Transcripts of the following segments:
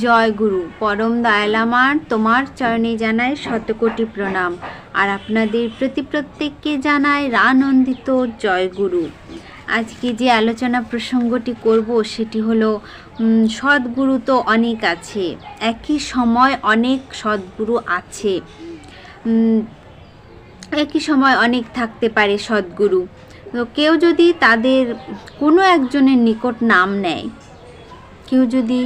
জয় গুরু। পরম দয়াল আমার, তোমার চরণে জানাই শতকোটি প্রণাম। আর আপনাদের প্রত্যেককে জানাই রানন্দিত জয় গুরু। আজকে যে আলোচনা প্রসঙ্গটি করব সেটি হলো সদ্গুরু তো অনেক আছে, একই সময় অনেক সদ্গুরু আছে। একই সময় অনেক থাকতে পারে সদ্গুরু। তো কেউ যদি তাদের কোনো একজনের নিকট নাম নেয়, কেউ যদি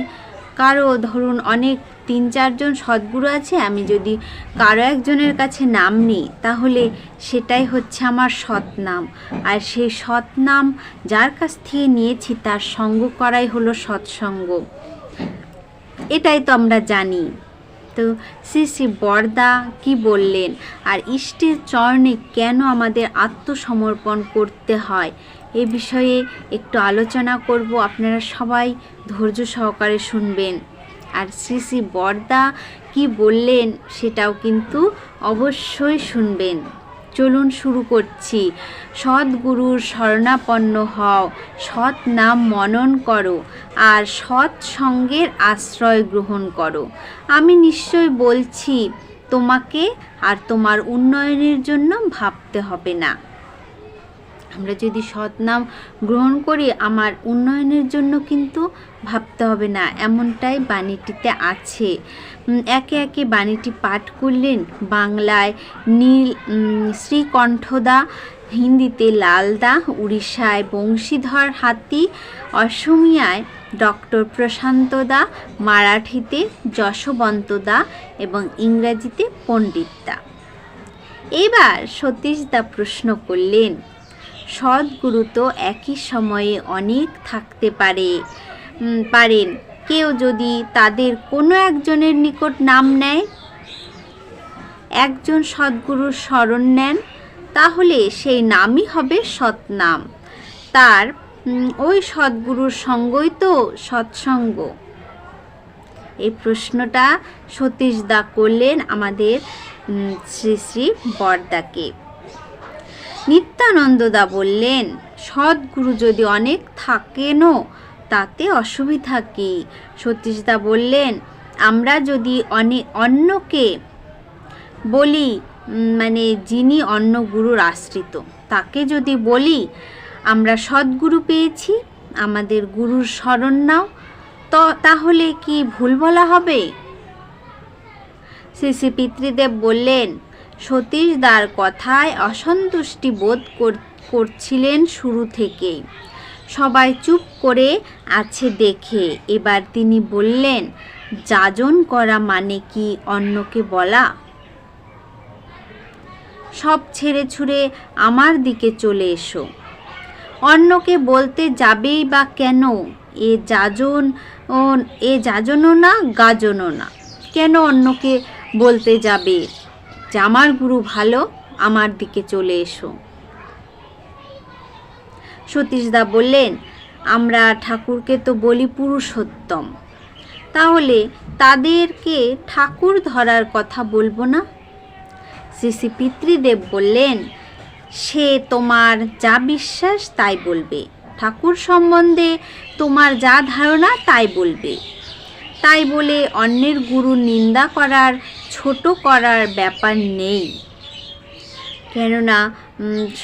কারো ধরুন অনেক 3-4 জন সদ্গুরু আছে, আমি যদি কারো একজনের কাছে নাম নিই তাহলে সেটাই হচ্ছে আমার সৎনাম। আর সেই সৎনাম যার কাছ থেকে নিয়েছি তার সঙ্গ করাই হলো সৎসঙ্গ। এটাই তো আমরা জানি। তো শ্রী শ্রী বরদা কি বললেন, আর ইষ্টের চরণে কেন আমাদের আত্মসমর্পণ করতে হয় এ বিষয়ে একটু আলোচনা করব। আপনারা সবাই ধৈর্য সহকারে শুনবেন। আর শ্রী শ্রী বরদা কি বললেন সেটাও কিন্তু অবশ্যই শুনবেন। চলুন শুরু করছি। সদ্গুরুর শরণাপন্ন হও, সৎ নাম মনন করো, আর সৎ সঙ্গের আশ্রয় গ্রহণ করো। আমি নিশ্চয় বলছি, তোমাকে আর তোমার উন্নয়নের জন্য ভাবতে হবে না। আমরা যদি সৎ নাম গ্রহণ করি, আমার উন্নয়নের জন্য কিন্তু ভাবতে হবে না, এমনটাই বাণীটিতে আছে। একে একে বাণীটি পাঠ করলেন। বাংলায় নীল শ্রীকণ্ঠদা, হিন্দিতে লালদা, উড়িষ্যায় বংশীধর হাতি, অসমিয়ায় ডক্টর প্রশান্তদা, মারাঠিতে যশবন্তদা এবং ইংরাজিতে পণ্ডিতদা। এবার সতীশদা প্রশ্ন করলেন, সদ্গুরু তো একই সময়ে অনেক থাকতে পারেন, কেউ যদি তাদের কোনো একজনের নিকট নাম নেয়, একজন সদ্গুরুর শরণ নেন, তাহলে সেই নামই হবে সৎনাম। তার ওই সদ্গুরুর সঙ্গই তো সৎসঙ্গ। এই প্রশ্নটা সতীশদা করলেন আমাদের শ্রী শ্রী বরদাকে। নিত্যানন্দদা বললেন, সদ্গুরু যদি অনেক থাকেনও তাতে অসুবিধা কী? সতীশদা বললেন, আমরা যদি অন্যকে বলি, মানে যিনি অন্য গুরুর আশ্রিত, তাকে যদি বলি আমরা সদ্গুরু পেয়েছি, আমাদের গুরুর শরণ নাও, তো তাহলে কি ভুল বলা হবে? শ্রী শ্রী পিতৃদেব বললেন, সতীশদার কথায় অসন্তুষ্টি বোধ করছিলেন শুরু থেকেই। সবাই চুপ করে আছে দেখে এবার তিনি বললেন, যাজন করা মানে কি অন্যকে বলা? সব ছেড়ে ছুড়ে আমার দিকে চলে এসো। অন্যকে বলতে যাবেই বা কেন? এ যাজনও না, গাজনও না। কেন অন্যকে বলতে যাবে যে আমার গুরু ভালো, আমার দিকে চলে এসো? সতীশদা বললেন, আমরা ঠাকুরকে তো বলি পুরুষোত্তম, তাহলে তাদেরকে ঠাকুর ধরার কথা বলবো না? শ্রী শ্রী পিতৃদেব বললেন, সে তোমার যা বিশ্বাস তাই বলবে, ঠাকুর সম্বন্ধে তোমার যা ধারণা তাই বলবে। তাই বলে অন্যের গুরুর নিন্দা করার, ছোট করার ব্যাপার নেই। কেননা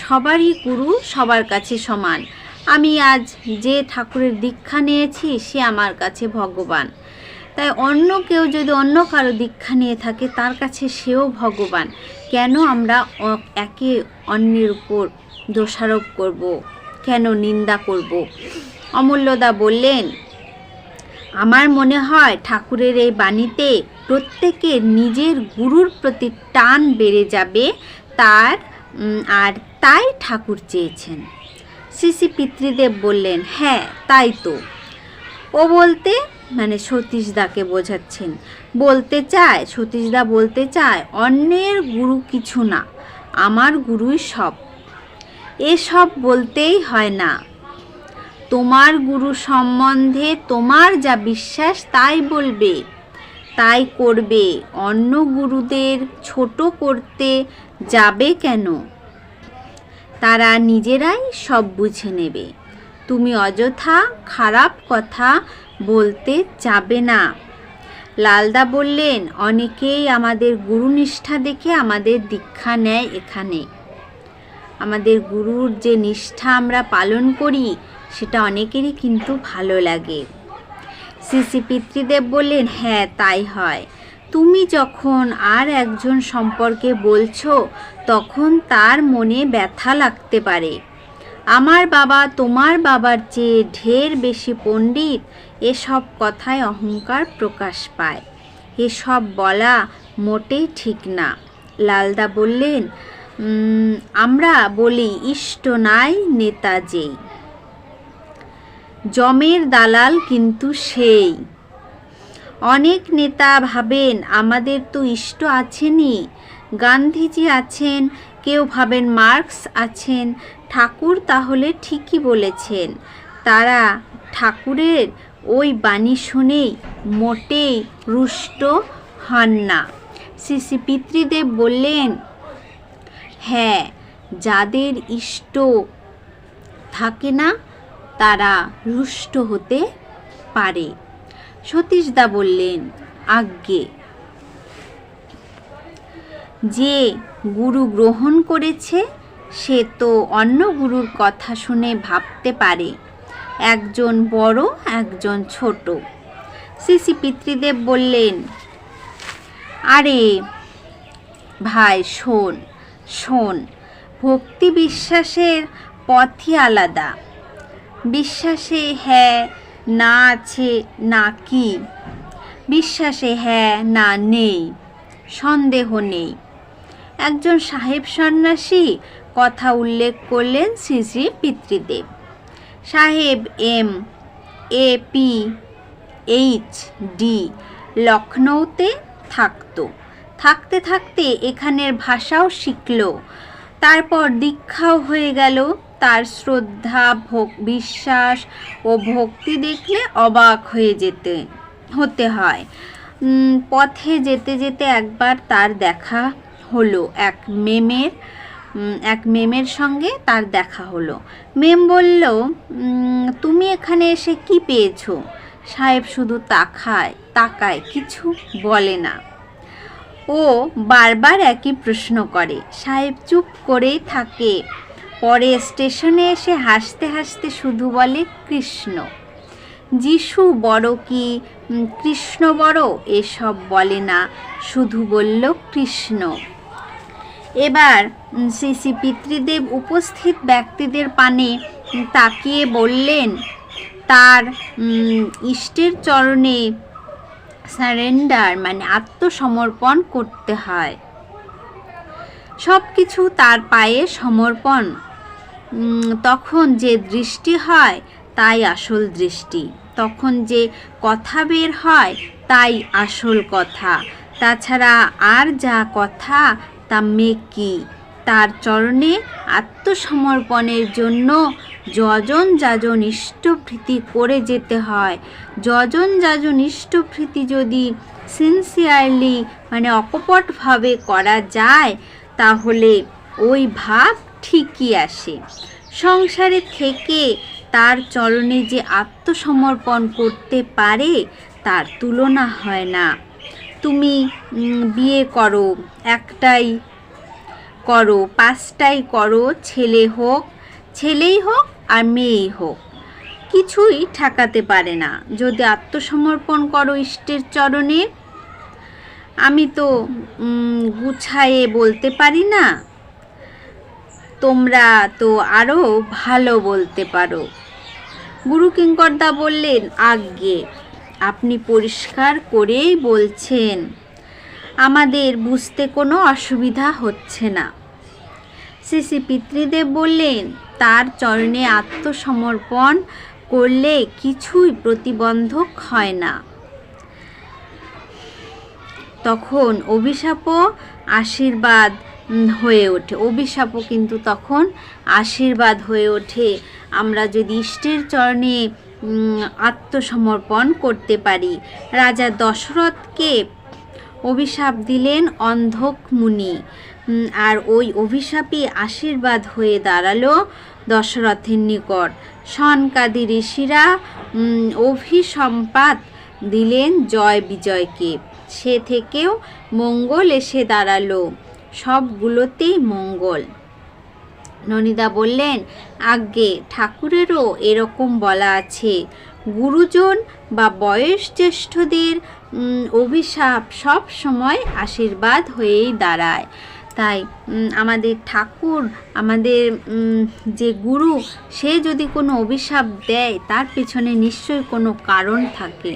সবারই গুরু সবার কাছে সমান। আমি আজ যে ঠাকুরের দীক্ষা নিয়েছি সে আমার কাছে ভগবান। তাই অন্য কেউ যদি অন্য কারো দীক্ষা নিয়ে থাকে তার কাছে সেও ভগবান। কেন আমরা একে অন্যের উপর দোষারোপ করব? কেন নিন্দা করব? অমূল্যদা বললেন, আমার মনে হয় ঠাকুরের এই বাণীতে প্রত্যেকের নিজের গুরুর প্রতি টান বেড়ে যাবে, তাই ঠাকুর চেয়েছেন। শ্রী শ্রী পিতৃদেব বললেন, হ্যাঁ তাই তো। ও বলতে মানে সতীশদাকে বোঝাচ্ছেন, সতীশদা বলতে চায় অন্যের গুরু কিছু না, আমার গুরুই সব। এসব বলতেই হয় না। তোমার গুরু সম্বন্ধে তোমার যা বিশ্বাস তাই বলবে, তাই করবে। অন্য গুরুদের ছোট করতে যাবে কেন? তারা নিজেরাই সব বুঝে নেবে। তুমি অযথা খারাপ কথা বলতে যাবে না। লালদা বললেন, অনেকেই আমাদের গুরুনিষ্ঠা দেখে আমাদের দীক্ষা নেয় এখানে। আমাদের গুরুর যে নিষ্ঠা আমরা পালন করি সেটা অনেকেরই কিন্তু ভালো লাগে। শ্রী শ্রী পিতৃদেব বললেন, হ্যাঁ তাই হয়। তুমি যখন আর একজন সম্পর্কে বলছো তখন তার মনে ব্যথা লাগতে পারে। আমার বাবা তোমার বাবার চেয়ে ঢের বেশি পণ্ডিত, এসব কথায় অহংকার প্রকাশ পায়। এসব বলা মোটেই ঠিক না। লালদা বললেন, আমরা বলি ইষ্ট নাই নেতা যেই, জমের দালাল কিন্তু সেই। অনেক নেতা ভাবেন আমাদের তো ইষ্ট আছেনই, গান্ধীজি আছেন, কেউ ভাবেন মার্কস আছেন, ঠাকুর তাহলে ঠিকই বলেছেন। তারা ঠাকুরের ওই বাণী শুনেই মোটেই রুষ্ট হন না। শ্রী শ্রী পিতৃদেব বললেন, হ্যাঁ, যাদের ইষ্ট থাকে না তারা রুষ্ট হতে পারে। সতীশদা বললেন, আজ্ঞে। যে গুরু গ্রহণ করেছে সে তো অন্য গুরুর কথা শুনে ভাবতে পারে একজন বড় একজন ছোট। শ্রী শ্রী পিতৃদেব বললেন, আরে ভাই শোন শোন, ভক্তি বিশ্বাসের পথই আলাদা। বিশ্বাসে হ্যাঁ না আছে না কি, বিশ্বাসে হ্যাঁ না নেই, সন্দেহ নেই। একজন সাহেব সন্ন্যাসী কথা উল্লেখ করলেন শ্রী শ্রী পিতৃদেব। সাহেব MAPHD লখনৌতে থাকতো। থাকতে থাকতে এখানের ভাষাও শিখল, তারপর দীক্ষাও হয়ে গেল। তার শ্রদ্ধা বিশ্বাস ও ভক্তি দেখলে অবাক হয়ে হতে হয়। পথে যেতে যেতে একবার তার দেখা হলো এক মেমের সঙ্গে তার দেখা হলো। মেম বলল, তুমি এখানে এসে কি পেয়েছো? সাহেব শুধু তাকায়, কিছু বলে না। ও বারবার একই প্রশ্ন করে। সাহেব চুপ করেই থাকে। পরে স্টেশনে এসে হাসতে হাসতে শুধু বলে, কৃষ্ণ। যিশু বড় কি কৃষ্ণ বড় এসব বলে না, শুধু বলল কৃষ্ণ। এবার শ্রী শ্রী পিতৃদেব উপস্থিত ব্যক্তিদের পানে তাকিয়ে বললেন, তার ইষ্টের চরণে সারেন্ডার মানে আত্মসমর্পণ করতে হয়। সব কিছু তার পায়ে সমর্পণ। তখন যে দৃষ্টি হয় তাই আসল দৃষ্টি, তখন যে কথা বের হয় তাই আসল কথা। তাছাড়া আর যা কথা তা মেকি। তার চরণে আত্মসমর্পণের জন্য যজন যাজন ইষ্টভৃতি করে যেতে হয়। যজন যাজন ইষ্টভৃতি যদি সিনসিয়ারলি মানে অকপটভাবে করা যায় তাহলে ওই ভাব ঠিকই আসে। সংসারে থেকে তার চরণে যে আত্মসমর্পণ করতে পারে তার তুলনা হয় না। তুমি বিয়ে করো, একটাই করো, পাঁচটাই করো, ছেলেই হোক আর মেয়েই হোক, কিছুই ঠেকাতে পারে না যদি আত্মসমর্পণ করো ইষ্টের চরণে। আমি তো গুছায়ে বলতে পারি না, তোমরা তো আরও ভালো বলতে পারো। গুরু কিঙ্করদা বললেন, আজ্ঞে, আপনি পরিষ্কার করেই বলছেন, আমাদের বুঝতে কোনো অসুবিধা হচ্ছে না। শ্রী শ্রী পিতৃদেব বললেন, তার চরণে আত্মসমর্পণ করলে কিছুই প্রতিবন্ধক হয় না। তখন অভিশাপও আশীর্বাদ হয়ে ওঠে। অভিশাপও কিন্তু তখন আশীর্বাদ হয়ে ওঠে আমরা যদি ইষ্টের চরণে আত্মসমর্পণ করতে পারি। রাজা দশরথকে অভিশাপ দিলেন অন্ধক মুনি, আর ওই অভিশাপই আশীর্বাদ হয়ে দাঁড়ালো দশরথের নিকট। সনকাদি ঋষিরা অভিসম্পাত দিলেন জয় বিজয়কে। সে থেকেও মঙ্গল এসে দাঁড়ালো, সবগুলোতেই মঙ্গল। ননীদা বললেন, আজ্ঞে ঠাকুরেরও এরকম বলা আছে, গুরুজন বা বয়োজ্যেষ্ঠদের অভিশাপ সব সময় আশীর্বাদ হয়েই দাঁড়ায়। তাই আমাদের ঠাকুর, আমাদের যে গুরু, সে যদি কোনো অভিশাপ দেয় তার পেছনে নিশ্চয়ই কোনো কারণ থাকে।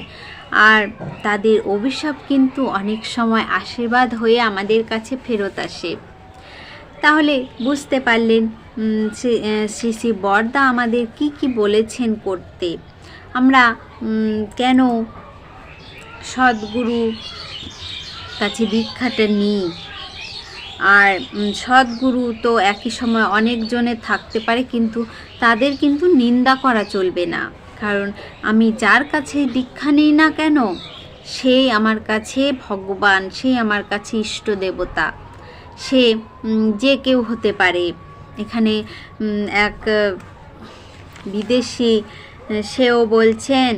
আর তাদের অভিশাপ কিন্তু অনেক সময় আশীর্বাদ হয়ে আমাদের কাছে ফেরত আসে। তাহলে বুঝতে পারলেন শ্রী শ্রী বরদা আমাদের কি কি বলেছেন করতে। আমরা কেন সদ্গুরু কাছে দীক্ষাটা নিই। আর সদ্গুরু তো একই সময় অনেকজনের থাকতে পারে, কিন্তু তাদের কিন্তু নিন্দা করা চলবে না। কারণ আমি যার কাছে দীক্ষা নিই না কেন, সেই আমার কাছে ভগবান, সেই আমার কাছে ইষ্ট দেবতা, সে যে কেউ হতে পারে। এখানে এক বিদেশি, সেও বলছেন,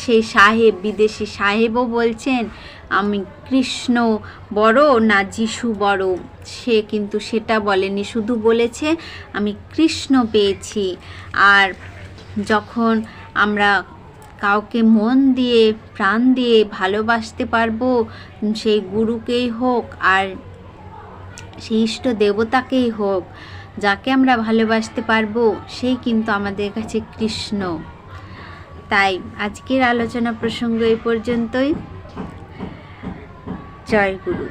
সেই সাহেব, বিদেশি সাহেবও বলছেন, আমি কৃষ্ণ বড় না যিশু বড়। সে কিন্তু সেটা বলেনি, শুধু বলেছে আমি কৃষ্ণ পেয়েছি। আর যখন আমরা কাউকে মন দিয়ে, প্রাণ দিয়ে ভালোবাসতে পারবো, সেই গুরুকেই হোক আর সেই ইষ্ট দেবতাকেই হোক, যাকে আমরা ভালোবাসতে পারবো, সেই কিন্তু আমাদের কাছে কৃষ্ণ। তাই আজকের আলোচনা প্রসঙ্গ এই পর্যন্তই। জয় গুরু।